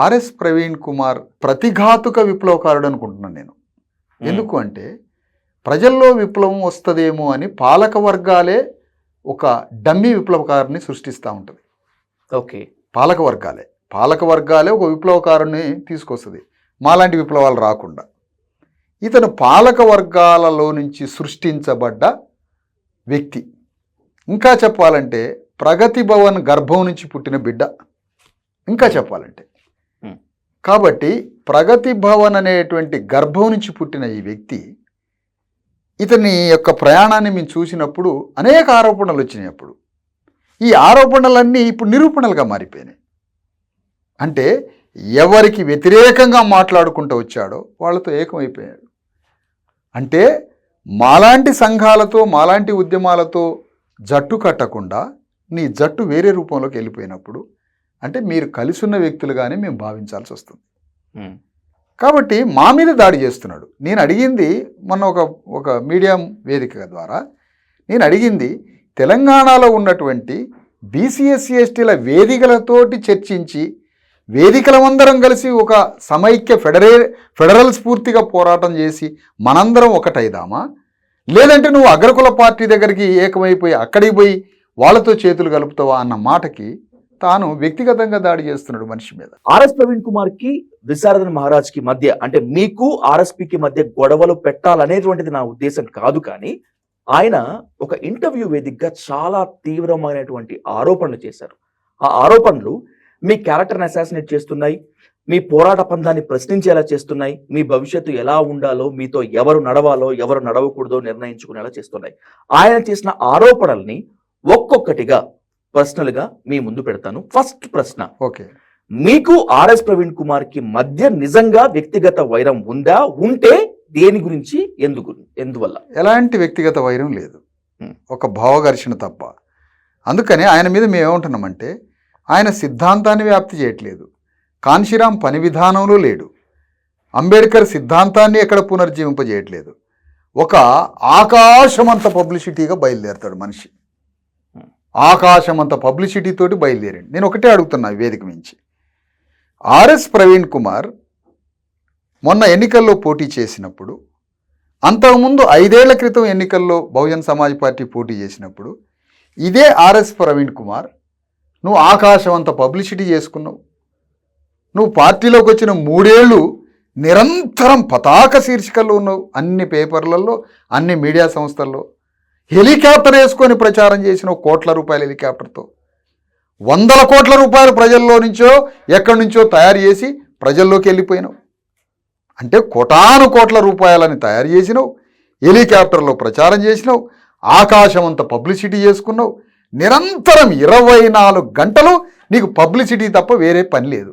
RS Praveen Kumar ప్రతిఘాతుక విప్లవకారుడు అనుకుంటున్నాను నేను. ఎందుకు అంటే ప్రజల్లో విప్లవం వస్తుందేమో అని పాలక వర్గాలే ఒక డమ్మీ విప్లవకారుని సృష్టిస్తూ ఉంటుంది. ఓకే, పాలక వర్గాలే ఒక విప్లవకారుని తీసుకొస్తుంది మాలాంటి విప్లవాలు రాకుండా. ఇతను పాలక వర్గాలలో నుంచి సృష్టించబడ్డ వ్యక్తి. ఇంకా చెప్పాలంటే ప్రగతి భవన్ గర్భం నుంచి పుట్టిన బిడ్డ. ఇంకా చెప్పాలంటే కాబట్టి ప్రగతి భవన్ అనేటువంటి గర్భం నుంచి పుట్టిన ఈ వ్యక్తి, ఇతని యొక్క ప్రయాణాన్ని మేము చూసినప్పుడు అనేక ఆరోపణలు వచ్చినాయి. అప్పుడు ఈ ఆరోపణలన్నీ ఇప్పుడు నిరూపణలుగా మారిపోయినాయి. అంటే ఎవరికి వ్యతిరేకంగా మాట్లాడుకుంటూ వచ్చాడో వాళ్ళతో ఏకమైపోయాడు. అంటే మాలాంటి సంఘాలతో మాలాంటి ఉద్యమాలతో జట్టు కట్టకుండా నీ జట్టు వేరే రూపంలోకి వెళ్ళిపోయినప్పుడు అంటే మీరు కలిసి ఉన్న వ్యక్తులుగానే మేము భావించాల్సి వస్తుంది. కాబట్టి మా మీద దాడి చేస్తున్నాడు. నేను అడిగింది మొన్న ఒక మీడియా వేదిక ద్వారా నేను అడిగింది తెలంగాణలో ఉన్నటువంటి బీసీఎస్సీ ఎస్టీల వేదికలతోటి చర్చించి వేదికలమందరం కలిసి ఒక సమైక్య ఫెడరల్ స్ఫూర్తిగా పోరాటం చేసి మనందరం ఒకటైదామా, లేదంటే నువ్వు అగ్రకుల పార్టీ దగ్గరికి ఏకమైపోయి అక్కడికి పోయి వాళ్ళతో చేతులు కలుపుతావా అన్న మాటకి తాను వ్యక్తిగతంగా దాడి చేస్తున్నాడు మనిషి మీద. ఆర్ఎస్ ప్రవీణ్ కుమార్ కి విశారదన్ మహారాజ్ కి మధ్య అంటే మీకు ఆర్ఎస్పీకి మధ్య గొడవలు పెట్టాలనేటువంటిది నా ఉద్దేశం కాదు. కానీ ఆయన ఒక ఇంటర్వ్యూ వేదికగా చాలా తీవ్రమైనటువంటి ఆరోపణలు చేశారు. ఆ ఆరోపణలు మీ క్యారెక్టర్ని అసాసినేట్ చేస్తున్నాయి, మీ పోరాట పందాన్ని ప్రశ్నించేలా చేస్తున్నాయి, మీ భవిష్యత్తు ఎలా ఉండాలో, మీతో ఎవరు నడవాలో ఎవరు నడవకూడదో నిర్ణయించుకునేలా చేస్తున్నాయి. ఆయన చేసిన ఆరోపణల్ని ఒక్కొక్కటిగా పర్సనల్ గా మీ ముందు పెడతాను. ఫస్ట్ ప్రశ్న, ఓకే, మీకు ఆర్ఎస్ ప్రవీణ్ కుమార్ కి మధ్య నిజంగా వ్యక్తిగత వైరం ఉందా? ఉంటే దేని గురించి, ఎందువల్ల? ఎలాంటి వ్యక్తిగత వైరం లేదు, ఒక భావఘర్షణ తప్ప. అందుకని ఆయన మీద మేము ఏమంటున్నామంటే ఆయన సిద్ధాంతాన్ని వ్యాప్తి చేయట్లేదు, కాన్షీరాం పని విధానంలో లేడు, అంబేద్కర్ సిద్ధాంతాన్ని ఎక్కడ పునర్జీవింపజేయట్లేదు. ఒక ఆకాశమంత పబ్లిసిటీగా బయలుదేరుతాడు మనిషి, ఆకాశమంత పబ్లిసిటీతోటి బయలుదేరండి. నేను ఒకటే అడుగుతున్నా వేదిక నుంచి, ఆర్ఎస్ ప్రవీణ్ కుమార్ మొన్న ఎన్నికల్లో పోటీ చేసినప్పుడు, అంతకుముందు 5 ఏళ్ల క్రితం ఎన్నికల్లో బహుజన్ సమాజ్ పార్టీ పోటీ చేసినప్పుడు ఇదే ఆర్ఎస్ ప్రవీణ్ కుమార్ నువ్వు ఆకాశమంత పబ్లిసిటీ చేసుకున్నావు. నువ్వు పార్టీలోకి వచ్చిన 3 ఏళ్ళు నిరంతరం పతాక శీర్షికల్లో ఉన్నావు, అన్ని పేపర్లలో అన్ని మీడియా సంస్థల్లో. హెలికాప్టర్ వేసుకొని ప్రచారం చేసినావు, కోట్ల రూపాయల హెలికాప్టర్తో. 100 కోట్ల రూపాయలు ప్రజల్లో నుంచో ఎక్కడి నుంచో తయారు చేసి ప్రజల్లోకి వెళ్ళిపోయినావు. అంటే కోటాను కోట్ల రూపాయలని తయారు చేసినావు, హెలికాప్టర్లో ప్రచారం చేసినావు, ఆకాశమంత పబ్లిసిటీ చేసుకున్నావు. నిరంతరం 24 గంటలు నీకు పబ్లిసిటీ తప్ప వేరే పని లేదు.